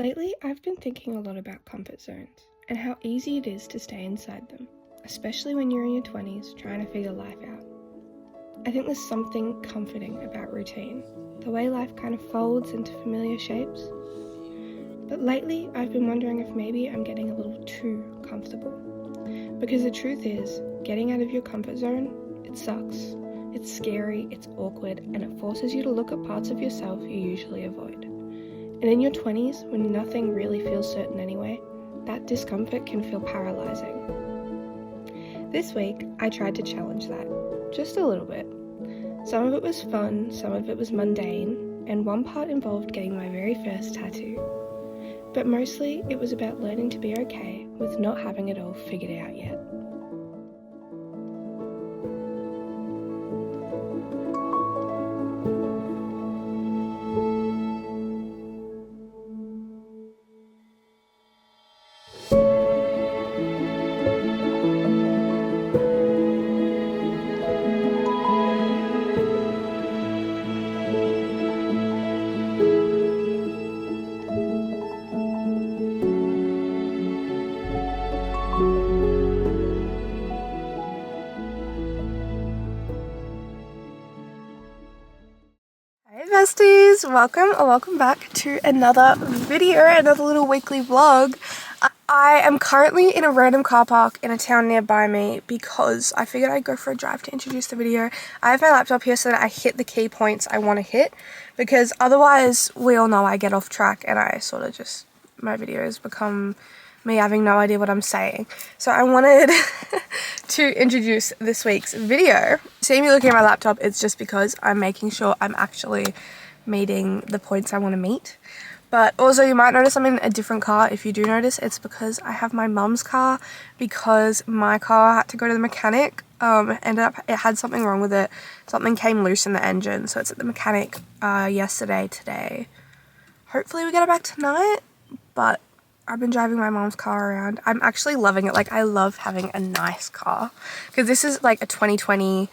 Lately, I've been thinking a lot about comfort zones and how easy it is to stay inside them, especially when you're in your 20s trying to figure life out. I think there's something comforting about routine, the way life kind of folds into familiar shapes. But lately, I've been wondering if maybe I'm getting a little too comfortable. Because the truth is, getting out of your comfort zone, it sucks. It's scary, it's awkward, and it forces you to look at parts of yourself you usually avoid. And in your 20s, when nothing really feels certain anyway, that discomfort can feel paralyzing. This week, I tried to challenge that, just a little bit. Some of it was fun, some of it was mundane, and one part involved getting my very first tattoo. But mostly, it was about learning to be okay with not having it all figured out yet. Hey besties, welcome back to another video, another little weekly vlog. I am currently in a random car park in a town nearby me because I figured I'd go for a drive to introduce the video. I have my laptop here so that I hit the key points I want to hit, because otherwise we all know I get off track and I sort of just, my videos become me having no idea what I'm saying. So I wanted to introduce this week's video. See me looking at my laptop, it's just because I'm making sure I'm actually meeting the points I want to meet. But also you might notice I'm in a different car. If you do notice, it's because I have my mum's car, because my car had to go to the mechanic. Ended up, it had something wrong with it. Something came loose in the engine, so it's at the mechanic today. Hopefully we get it back tonight, but I've been driving my mom's car around. I'm actually loving it. Like, I love having a nice car, because this is like a 2020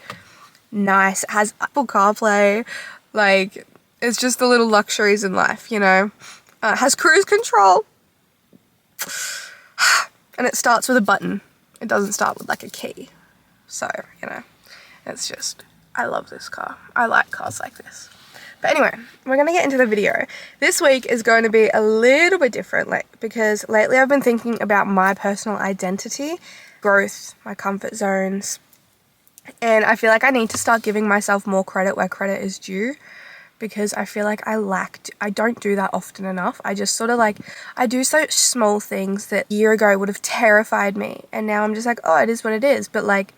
nice. It has Apple CarPlay. Like, it's just the little luxuries in life, you know. It has cruise control. And it starts with a button. It doesn't start with like a key. So, you know, it's just, I love this car. I like cars like this. But anyway, we're going to get into the video. This week is going to be a little bit different, because lately I've been thinking about my personal identity, growth, my comfort zones, and I feel like I need to start giving myself more credit where credit is due, because I feel like I don't do that often enough. I just sort of I do such small things that a year ago would have terrified me, and now I'm just like, oh, it is what it is, but like,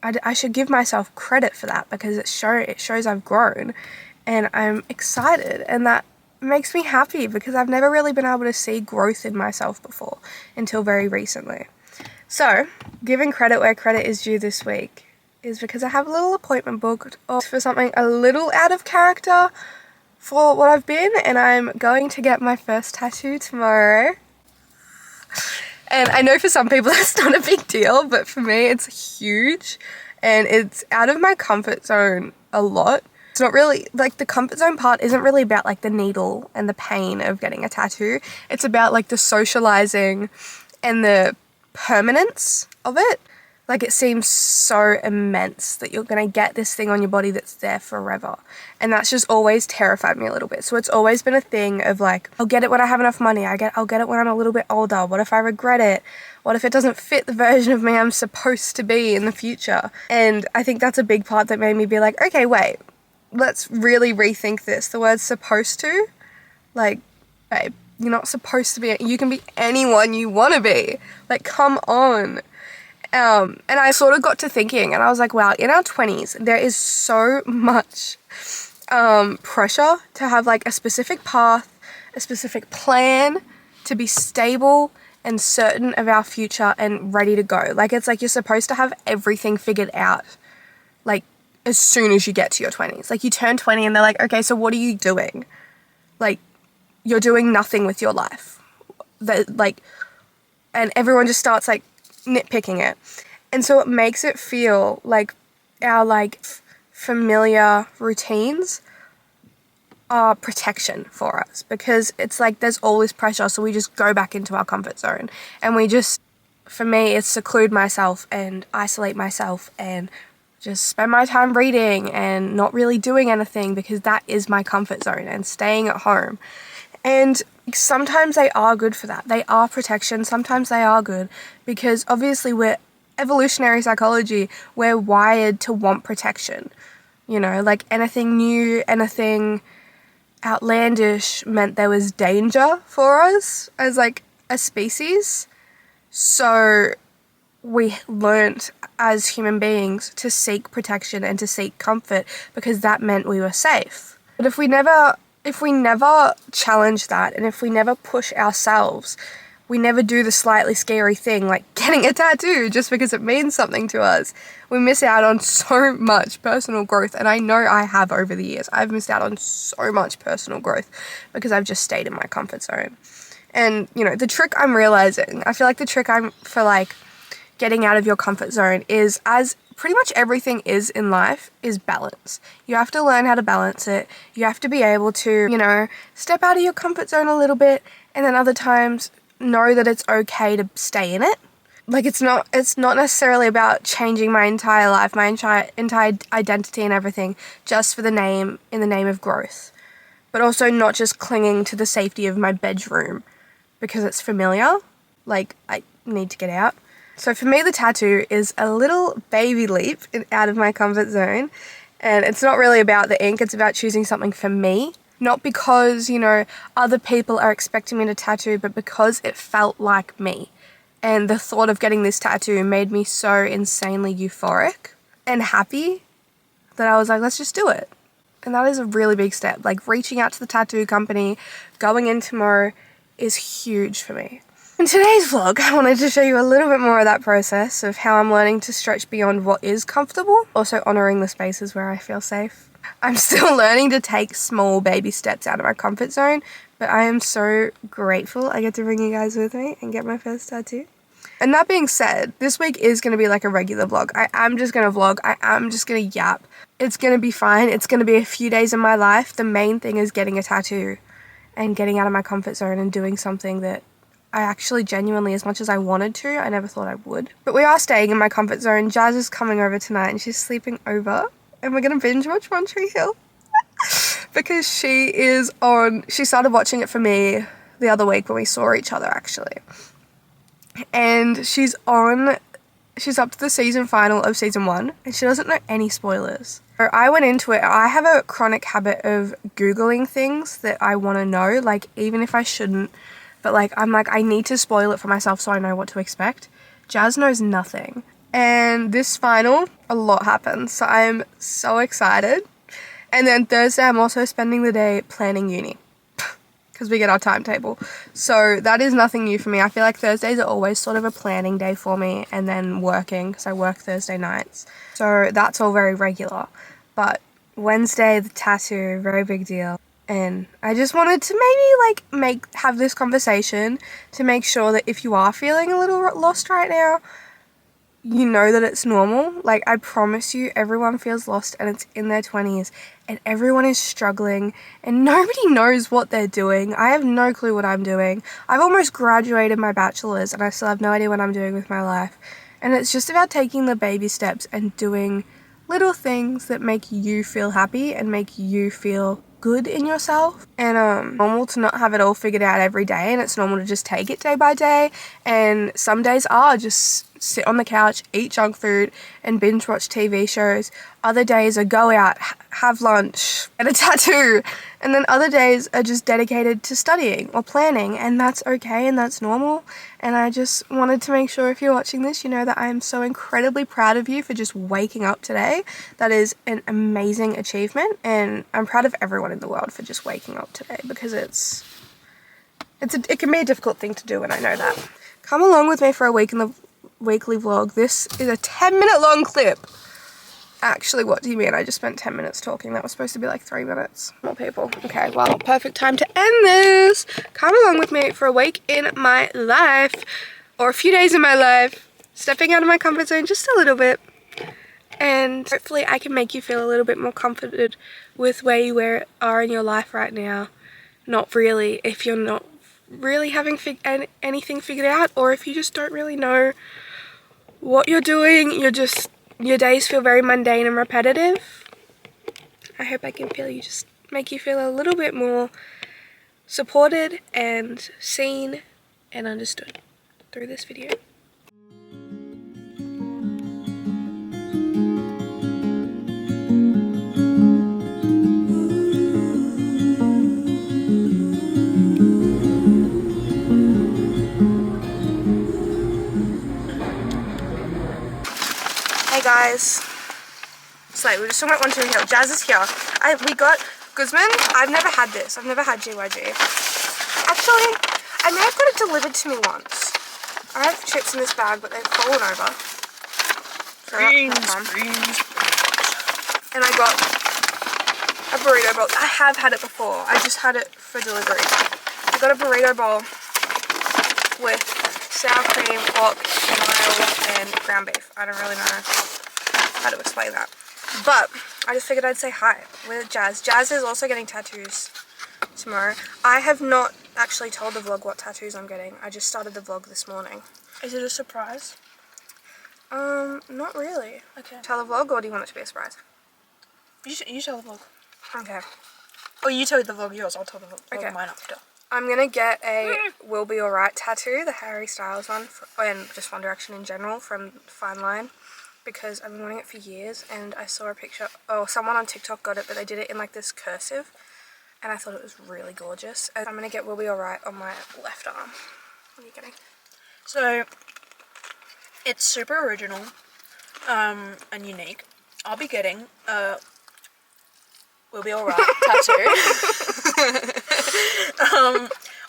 I should give myself credit for that, because it shows I've grown. And I'm excited, and that makes me happy, because I've never really been able to see growth in myself before until very recently. So, giving credit where credit is due this week is because I have a little appointment booked for something a little out of character for what I've been, and I'm going to get my first tattoo tomorrow. And I know for some people that's not a big deal, but for me it's huge, and it's out of my comfort zone a lot. It's not really, like, the comfort zone part isn't really about like the needle and the pain of getting a tattoo. It's about like the socializing and the permanence of it. Like, it seems so immense that you're gonna get this thing on your body that's there forever. And that's just always terrified me a little bit. So it's always been a thing of like, I'll get it when I have enough money. I'll get it when I'm a little bit older. What if I regret it? What if it doesn't fit the version of me I'm supposed to be in the future? And I think that's a big part that made me be like, okay, wait. Let's really rethink this. The word supposed to, like, babe, you're not supposed to be, you can be anyone you want to be. Like, come on. And I sort of got to thinking, and I was like, wow, in our 20s, there is so much pressure to have like a specific path, a specific plan, to be stable and certain of our future and ready to go. Like, it's like you're supposed to have everything figured out, like, as soon as you get to your 20s. Like, you turn 20 and they're like, okay, so what are you doing? Like, you're doing nothing with your life. And everyone just starts like nitpicking it. And so it makes it feel like our like familiar routines are protection for us, because it's like there's all this pressure, so we just go back into our comfort zone, and we just, for me, it's seclude myself and isolate myself and just spend my time reading and not really doing anything, because that is my comfort zone, and staying at home. And sometimes they are good for that. They are protection. Sometimes they are good, because obviously we're evolutionary psychology. We're wired to want protection. You know, like anything new, anything outlandish meant there was danger for us as like a species. So we learnt as human beings to seek protection and to seek comfort, because that meant we were safe. But if we never challenge that, and if we never push ourselves, we never do the slightly scary thing like getting a tattoo just because it means something to us, we miss out on so much personal growth. And I know I have over the years. I've missed out on so much personal growth because I've just stayed in my comfort zone. And, you know, the trick I'm realizing, I feel like the trick for like getting out of your comfort zone is, as pretty much everything is in life, is balance. You have to learn how to balance it. You have to be able to, you know, step out of your comfort zone a little bit, and then other times know that it's okay to stay in it. Like it's not necessarily about changing my entire life, my entire identity and everything just for in the name of growth. But also not just clinging to the safety of my bedroom because it's familiar. Like, I need to get out. So for me, the tattoo is a little baby leap out of my comfort zone. And it's not really about the ink, it's about choosing something for me. Not because, you know, other people are expecting me to tattoo, but because it felt like me. And the thought of getting this tattoo made me so insanely euphoric and happy that I was like, let's just do it. And that is a really big step. Like, reaching out to the tattoo company, going in tomorrow is huge for me. In today's vlog, I wanted to show you a little bit more of that process of how I'm learning to stretch beyond what is comfortable, also honouring the spaces where I feel safe. I'm still learning to take small baby steps out of my comfort zone, but I am so grateful I get to bring you guys with me and get my first tattoo. And that being said, this week is going to be like a regular vlog. I am just going to vlog. I am just going to yap. It's going to be fine. It's going to be a few days in my life. The main thing is getting a tattoo and getting out of my comfort zone and doing something that I actually genuinely, as much as I wanted to, I never thought I would. But we are staying in my comfort zone. Jazz is coming over tonight and she's sleeping over. And we're going to binge watch One Tree Hill. Because she started watching it for me the other week when we saw each other, actually. And she's up to the season final of season 1, and she doesn't know any spoilers. So I went into it, I have a chronic habit of Googling things that I want to know, like, even if I shouldn't. But like, I'm like, I need to spoil it for myself so I know what to expect. Jazz knows nothing. And this final, a lot happens. So I'm so excited. And then Thursday, I'm also spending the day planning uni. Because we get our timetable. So that is nothing new for me. I feel like Thursdays are always sort of a planning day for me. And then working, because I work Thursday nights. So that's all very regular. But Wednesday, the tattoo, very big deal. And I just wanted to maybe have this conversation to make sure that if you are feeling a little lost right now, you know that it's normal. Like, I promise you, everyone feels lost and it's in their 20s and everyone is struggling and nobody knows what they're doing. I have no clue what I'm doing. I've almost graduated my bachelor's and I still have no idea what I'm doing with my life. And it's just about taking the baby steps and doing little things that make you feel happy and make you feel good in yourself. And normal to not have it all figured out every day, and it's normal to just take it day by day. And some days are just sit on the couch, eat junk food and binge watch TV shows. Other days are go out, have lunch, and a tattoo. And then other days are just dedicated to studying or planning, and that's okay and that's normal. And I just wanted to make sure, if you're watching this, you know that I am so incredibly proud of you for just waking up today. That is an amazing achievement, and I'm proud of everyone in the world for just waking up today, because it can be a difficult thing to do, and I know that. Come along with me for a week in the weekly vlog. This is a 10-minute long clip. Actually, what do you mean? I just spent 10 minutes talking. That was supposed to be like 3 minutes. More people. Okay, well, perfect time to end this. Come along with me for a week in my life, or a few days in my life, stepping out of my comfort zone just a little bit. and hopefully I can make you feel a little bit more comforted with where you are in your life right now. Not really, if you're not really having anything figured out, or if you just don't really know what you're doing, your days feel very mundane and repetitive. I hope I can make you feel a little bit more supported and seen and understood through this video. Hey guys, so we're just talking about One Tree Hill. Jazz is here. We got Guzman. I've never had this. I've never had GYG. Actually, I may have got it delivered to me once. I have chips in this bag, but they've fallen over. Greens. And I got a burrito bowl. I have had it before. I just had it for delivery. I got a burrito bowl with sour cream, pork, mild, and ground beef. I don't really know how to explain that. But I just figured I'd say hi with Jazz. Jazz is also getting tattoos tomorrow. I have not actually told the vlog what tattoos I'm getting. I just started the vlog this morning. Is it a surprise? Not really. Okay. Tell the vlog, or do you want it to be a surprise? You tell the vlog. Okay. Or you tell the vlog yours, I'll tell the vlog mine after. I'm gonna get a Will Be Alright tattoo, the Harry Styles one, and just One Direction in general from Fine Line, because I've been wanting it for years, and I saw a picture, someone on TikTok got it, but they did it in like this cursive, and I thought it was really gorgeous. And I'm gonna get Will Be Alright on my left arm. What are you getting? So, it's super original, and unique. I'll be getting a Will Be Alright tattoo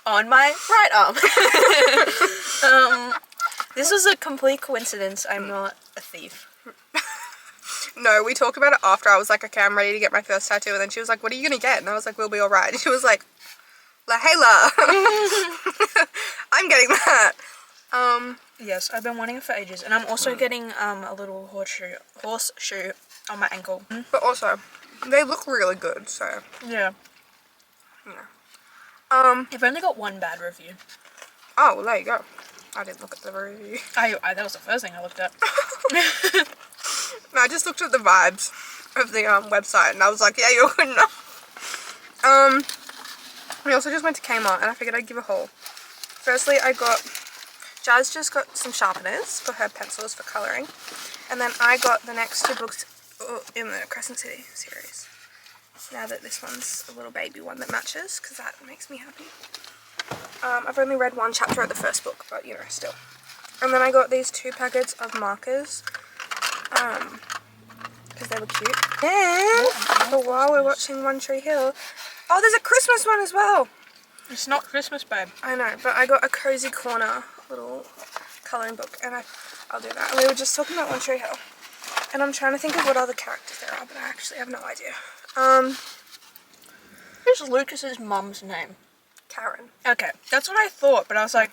on my right arm. This was a complete coincidence. I'm not a thief. No, we talked about it after. I was like, okay, I'm ready to get my first tattoo, and then she was like, what are you gonna get? And I was like, Will Be Alright. And she was like, Lehela. I'm getting that. Yes, I've been wanting it for ages, and I'm also getting a little horseshoe on my ankle. But also, they look really good, so Yeah. yeah. I've only got one bad review. Oh, well, there you go. I didn't look at the review. That was the first thing I looked at. No, I just looked at the vibes of the website, and I was like, yeah, you're good enough. We also just went to Kmart, and I figured I'd give a haul. Firstly, Jazz just got some sharpeners for her pencils for colouring, and then I got the next two books in the Crescent City series. Now that this one's a little baby one that matches, because that makes me happy. I've only read one chapter of the first book, but you know, still. And then I got these 2 packets of markers, because they were cute. And but while we're watching One Tree Hill, oh, there's a Christmas one as well. It's not Christmas, babe. I know, but I got a Cozy Corner little colouring book, and I'll do that. And we were just talking about One Tree Hill, and I'm trying to think of what other characters there are, but I actually have no idea. Who's Lucas's mum's name? Karen. Okay, that's what I thought, but I was like,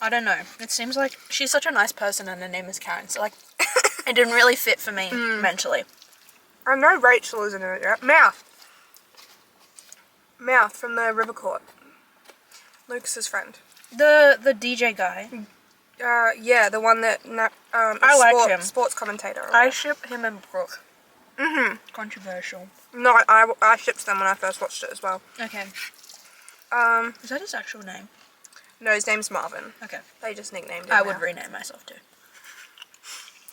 I don't know. It seems like she's such a nice person and her name is Karen, so like, it didn't really fit for me mentally. I know Rachel isn't in it yet. Mouth from the River Court. Lucas's friend. The DJ guy. Yeah, the one that I like him. Sports commentator. I ship him and Brooke. Controversial. No, I shipped them when I first watched it as well. Okay. Is that his actual name? No, his name's Marvin. Okay. They just nicknamed him. I would rename myself too.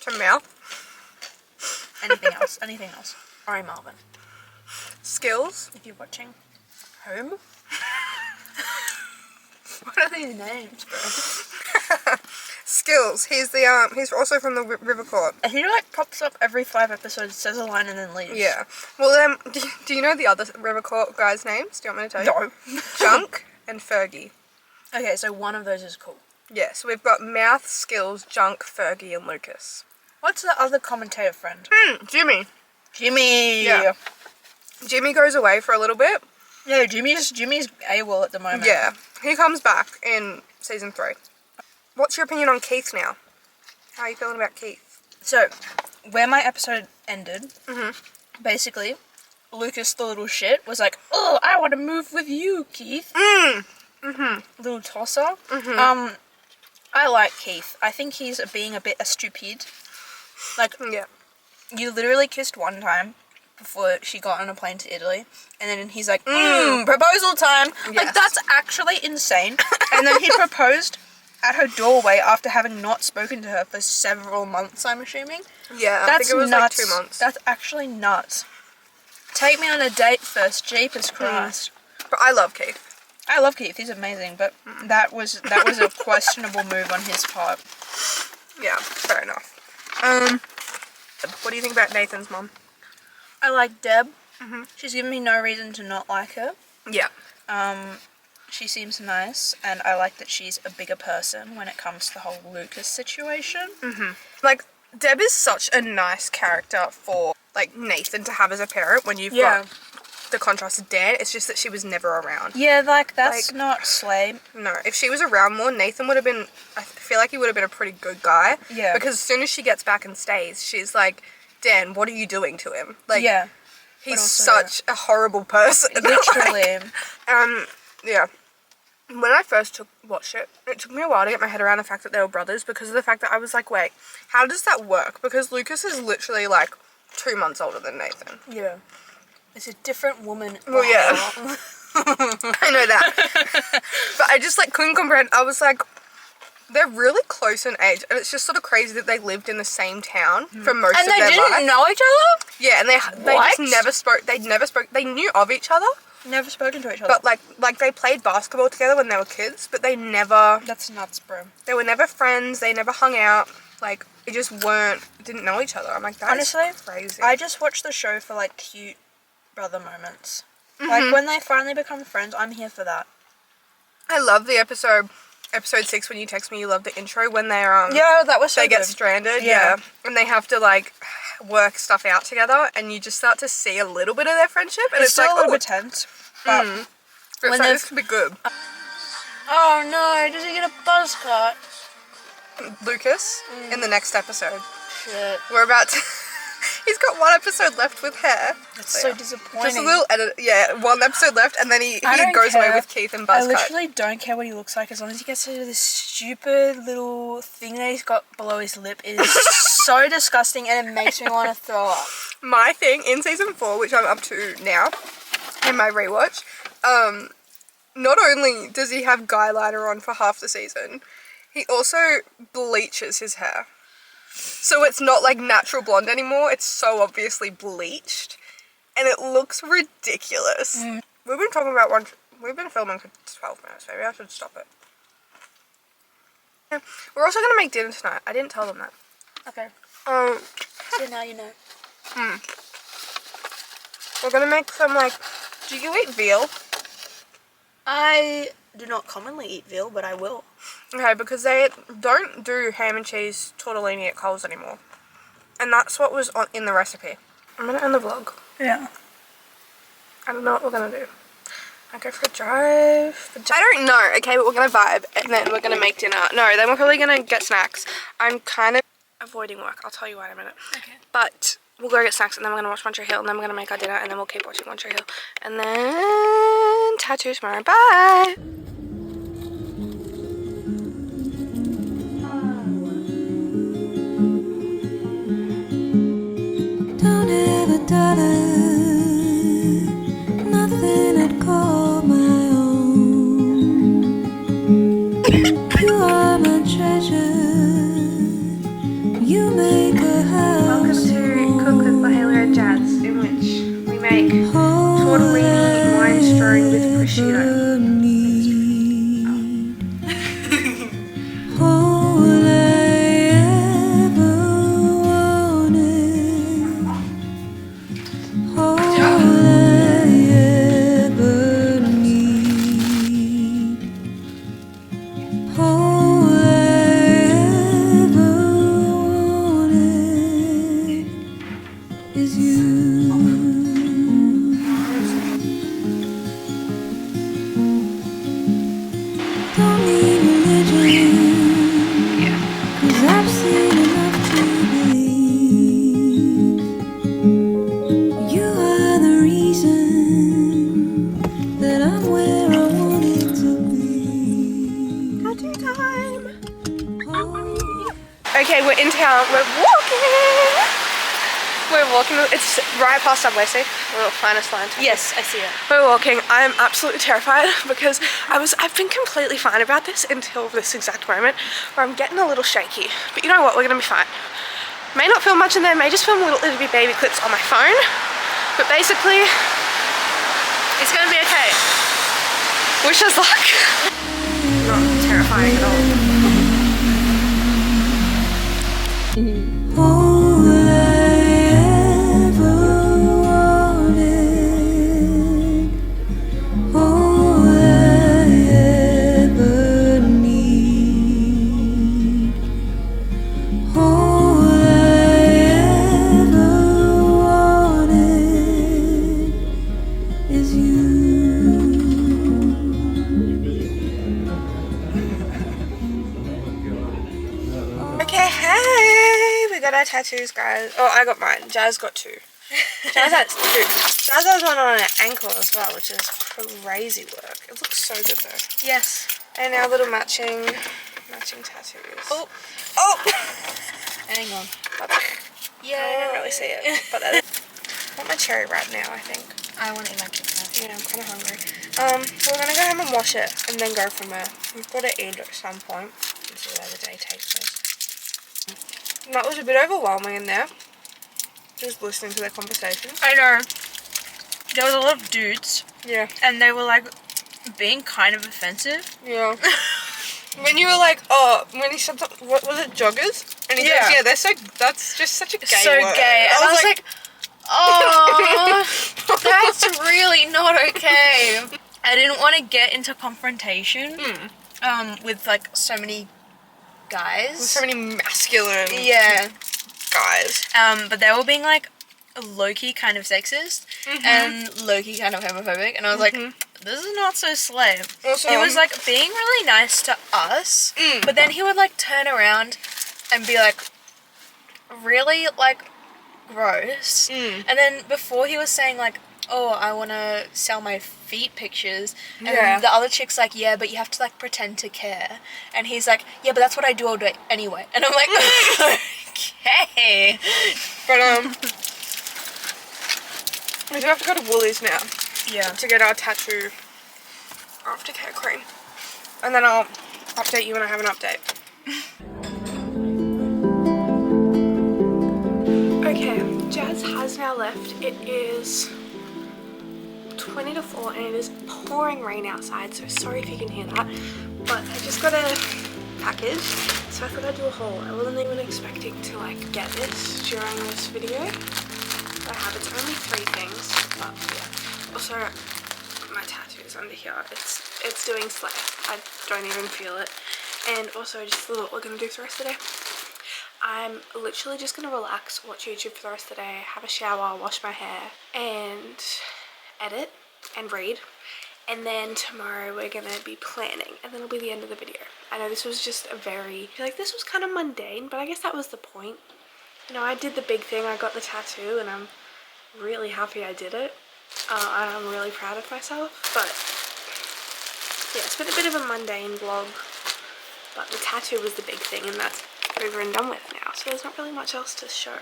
To Mouth. Anything else? Anything else? Sorry, Marvin. Skills. If you're watching. Home? What are these names, bro? Skills. He's also from the River Court. He like pops up every 5 episodes, says a line, and then leaves. Yeah. Well, do you know the other River Court guys' names? Do you want me to tell you? No. Junk and Fergie. Okay, so one of those is cool. Yeah, so we've got Mouth, Skills, Junk, Fergie, and Lucas. What's the other commentator friend? Jimmy. Jimmy! Yeah. Jimmy goes away for a little bit. Yeah, Jimmy's AWOL at the moment. Yeah. He comes back in season 3. What's your opinion on Keith now? How are you feeling about Keith? So, where my episode ended, basically, Lucas, the little shit, was like, "Oh, I want to move with you, Keith." Little tosser. I like Keith. I think he's being a bit stupid. Like, Yeah. you literally kissed one time before she got on a plane to Italy, and then he's like, proposal time. Yes. Like, that's actually insane. And then he proposed at her doorway after having not spoken to her for several months, I'm assuming. Yeah, I That's think it was nuts. like 2 months. That's actually nuts. Take me on a date first, Jeepers Christ. But I love Keith. I love Keith, he's amazing, but that was a questionable move on his part. Yeah, fair enough. What do you think about Nathan's mom? I like Deb. She's given me no reason to not like her. Yeah. She seems nice, and I like that she's a bigger person when it comes to the whole Lucas situation. Like, Deb is such a nice character for, like, Nathan to have as a parent when you've got the contrast to Dan. It's just that she was never around. Yeah, like, that's Like, not Slade. No, if she was around more, Nathan would have been, I feel like he would have been a pretty good guy. Yeah. Because as soon as she gets back and stays, she's like, Dan, what are you doing to him? Like, Yeah, he's also- such a horrible person. literally. Yeah. When I first watched it, it took me a while to get my head around the fact that they were brothers, because of the fact that I was like, wait, how does that work? Because Lucas is literally like 2 months older than Nathan. Yeah. It's a different woman. Well, yeah. I know that. But I just like couldn't comprehend. I was like, they're really close in age, and it's just sort of crazy that they lived in the same town for most And of they their didn't life. know each other? Yeah, and they What? just never spoke. They never spoke. They knew of each other, Never spoken to each other. but like they played basketball together when they were kids, but they never. That's nuts, bro. They were never friends. They never hung out. Like, it just didn't know each other. I'm like, that's Honestly, crazy. I just watch the show for, like, cute brother moments. Like, when they finally become friends, I'm here for that. I love the episode 6 when you text me. You love the intro when they're Yeah, that was so they get good. stranded. Yeah. And they have to like work stuff out together, and you just start to see a little bit of their friendship, and It's it's still like, a little oh, bit tense, but it's when like, they've- this could be good. oh no, does he get a buzz cut? Lucas in the next episode. Shit, We're about to. He's got one episode left with hair. that's so yeah. disappointing. Just a little edit. Yeah, one episode left, and then he I don't goes away care. with Keith and I Buzzcut. literally don't care what he looks like as long as he gets rid of this stupid little thing that he's got below his lip. It is so disgusting, and it makes me want to throw up. My thing in season 4, which I'm up to now, in my rewatch, not only does he have guy liner on for half the season, he also bleaches his hair. So it's not like natural blonde anymore, it's so obviously bleached, and it looks ridiculous. We've been talking about we've been filming for 12 minutes, maybe I should stop it. Yeah. We're also gonna make dinner tonight, I didn't tell them that. Okay, so now you know. We're gonna make some like, do you eat veal? I do not commonly eat veal, but I will. Okay, because they don't do ham and cheese tortellini at Coles anymore. And that's what was in the recipe. I'm gonna end the vlog. Yeah. I don't know what we're gonna do. I go for a drive. I don't know, okay, but we're gonna vibe and then we're gonna make dinner. No, then we're probably gonna get snacks. I'm kind of avoiding work, I'll tell you why in a minute. Okay. But we'll go get snacks and then we're gonna watch One Tree Hill and then we're gonna make our dinner and then we'll keep watching One Tree Hill. And then tattoo tomorrow. Bye! Don't ever doubt it, nothing I'd call my own. You are my treasure, you make a house. Welcome to Cook with Lehela and Jazz, in which we make tortellini wine stirring with prosciutto. Okay, we're in town. We're walking. We're walking. It's right past Subway, see? We'll find a line. Yes, I see it. We're walking. I'm absolutely terrified because I've been completely fine about this until this exact moment where I'm getting a little shaky. But you know what? We're gonna be fine. May not film much in there. May just film little itty baby clips on my phone. But basically, it's gonna be okay. Wish us luck. Not terrifying at all. All I ever wanted, all I ever need, all I ever wanted is you. Okay, hey, we got our tattoos, guys. Oh, I got mine. Jazz got two. Jazz has two. Jazz has one on her ankle as well, which is crazy work. It looks so good though. Yes. And our little matching tattoos. Oh, Oh! hang on. Yeah, I didn't really see it, but I want my cherry right now, I think. I want to eat my Kit Kat. Yeah, I'm kind of hungry. We're gonna go home and wash it and then go from there. We've got to eat at some point and see where the day takes us. That was a bit overwhelming in there, just listening to their conversation. I know. There was a lot of dudes, Yeah. and they were like being kind of offensive. Yeah. When you were like, oh, when he said something, what was it, joggers? And he Yeah. goes, yeah, that's just such a gay So word. gay. And I was like, oh, that's really not okay. I didn't want to get into confrontation with like so many guys. so many masculine Yeah. guys. But they were being like low-key kind of sexist and low-key kind of homophobic, and I was like, this is not so slay. Also, He was like being really nice to us, but then he would like turn around and be like really like gross. And then before he was saying like, oh, I want to sell my feet pictures, and Yeah. then the other chick's like, yeah, but you have to like pretend to care, and he's like, yeah, but that's what I do all day anyway, and I'm like, okay. But we do have to go to Woolies now Yeah. to get our tattoo aftercare cream, and then I'll update you when I have an update. Okay, Jazz has now left. It is 20 to 4 and it is pouring rain outside, so sorry if you can hear that. But I just got a package, so I thought I'd do a haul. I wasn't even expecting to like get this during this video. I have, it's only 3 things, but yeah. Also, my tattoo's under here. It's doing slay. I don't even feel it. And also just what we're gonna do for the rest of the day. I'm literally just gonna relax, watch YouTube for the rest of the day, have a shower, wash my hair, and edit and read. And then tomorrow we're gonna be planning, and then it'll be the end of the video. I know this was just a very, I feel like this was kind of mundane, but I guess that was the point. You know, I did the big thing, I got the tattoo, and I'm really happy I did it. And I'm really proud of myself, but yeah, it's been a bit of a mundane vlog, but the tattoo was the big thing, and that's over and done with now, so there's not really much else to show.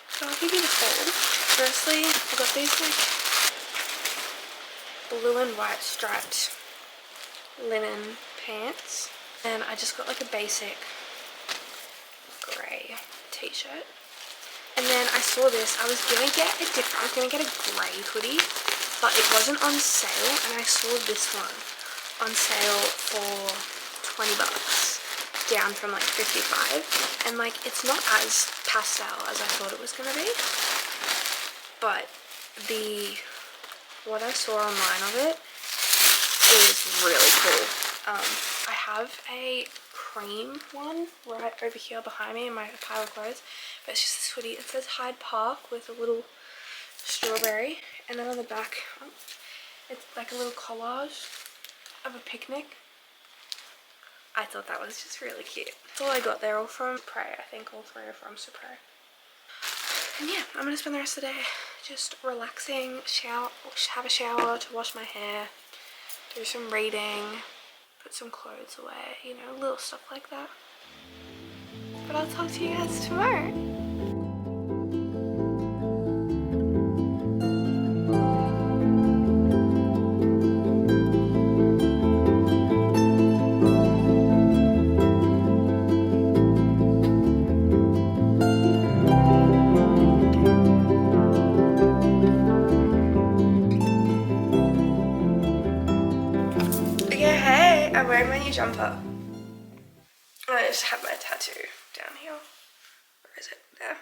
So I'll give you the haul. Firstly, I got these like blue and white striped linen pants, and I just got like a basic grey t-shirt. And then I saw this, I was gonna get a grey hoodie, but it wasn't on sale, and I saw this one on sale for 20 bucks, down from like 55, and like it's not as pastel as I thought it was gonna be, but what I saw online of it is really cool. I have a cream one right over here behind me in my pile of clothes, but it's just this hoodie. It says Hyde Park with a little strawberry, and then on the back it's like a little collage of a picnic. I thought that was just really cute. That's all I got. They're all from Supre. I think all 3 are from Supre. And yeah, I'm gonna spend the rest of the day just relaxing, have a shower to wash my hair, do some reading, put some clothes away, you know, little stuff like that. But But I'll talk to you guys tomorrow. Okay, hey, I'm wearing my new jumper. I just have my tattoo down here. Where is it? There.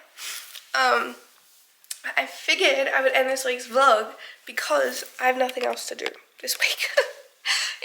I figured I would end this week's vlog because I have nothing else to do this week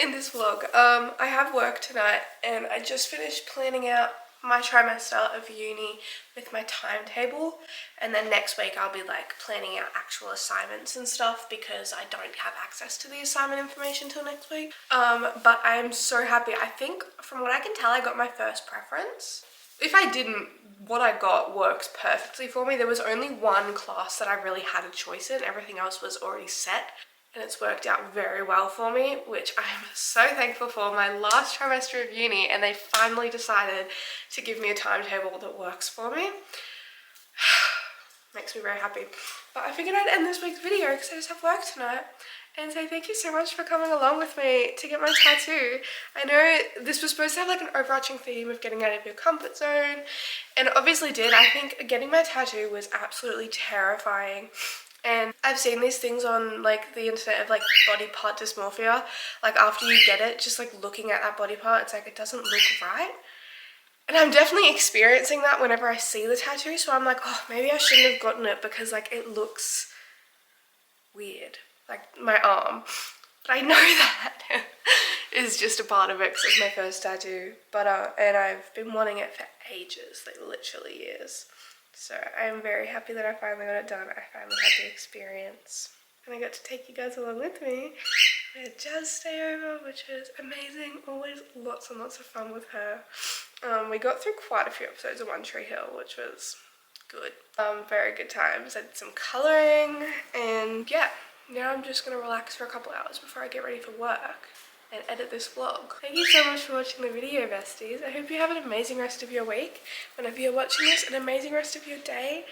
in this vlog. I have work tonight and I just finished planning out my trimester of uni with my timetable, and then next week I'll be like planning out actual assignments and stuff because I don't have access to the assignment information till next week. But I'm so happy. I think from what I can tell I got my first preference. If I didn't, what I got works perfectly for me. There was only one class that I really had a choice in. Everything else was already set. And it's worked out very well for me, which I am so thankful for. My last trimester of uni, and they finally decided to give me a timetable that works for me. Makes me very happy. But I figured I'd end this week's video because I just have work tonight and say thank you so much for coming along with me to get my tattoo. I know this was supposed to have like an overarching theme of getting out of your comfort zone, and it obviously did. I think getting my tattoo was absolutely terrifying. And I've seen these things on like the internet of like body part dysmorphia. Like after you get it, just like looking at that body part, it's like it doesn't look right. And I'm definitely experiencing that whenever I see the tattoo. So I'm like, oh, maybe I shouldn't have gotten it because like it looks weird. Like my arm. But I know that is just a part of it because it's my first tattoo. But and I've been wanting it for ages, like literally years. So I'm very happy that I finally got it done. I finally had the experience. And I got to take you guys along with me. We had Jazz stay over, which was amazing. Always lots and lots of fun with her. We got through quite a few episodes of One Tree Hill, which was good. Very good times. I did some colouring, and yeah, now I'm just going to relax for a couple hours before I get ready for work and edit this vlog. Thank you so much for watching the video, besties. I hope you have an amazing rest of your week. Whenever you're watching this, an amazing rest of your day.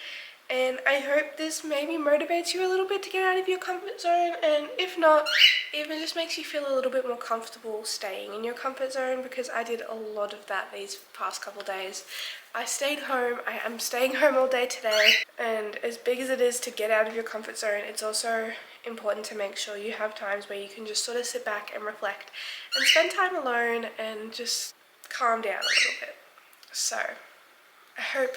And I hope this maybe motivates you a little bit to get out of your comfort zone. And if not, even just makes you feel a little bit more comfortable staying in your comfort zone, because I did a lot of that these past couple days. I stayed home. I am staying home all day today. And as big as it is to get out of your comfort zone, it's also important to make sure you have times where you can just sort of sit back and reflect and spend time alone and just calm down a little bit. So I hope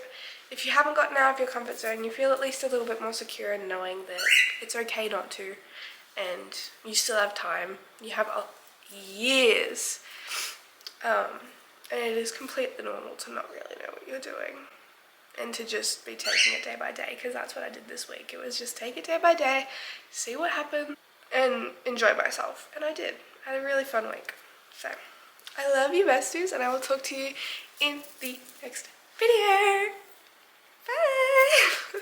if you haven't gotten out of your comfort zone, you feel at least a little bit more secure in knowing that it's okay not to, and you still have time. You have years, and it is completely normal to not really know what you're doing and to just be taking it day by day, because that's what I did this week. It was just take it day by day, see what happened, and enjoy myself. And I did. I had a really fun week. So I love you, besties, and I will talk to you in the next video. Bye!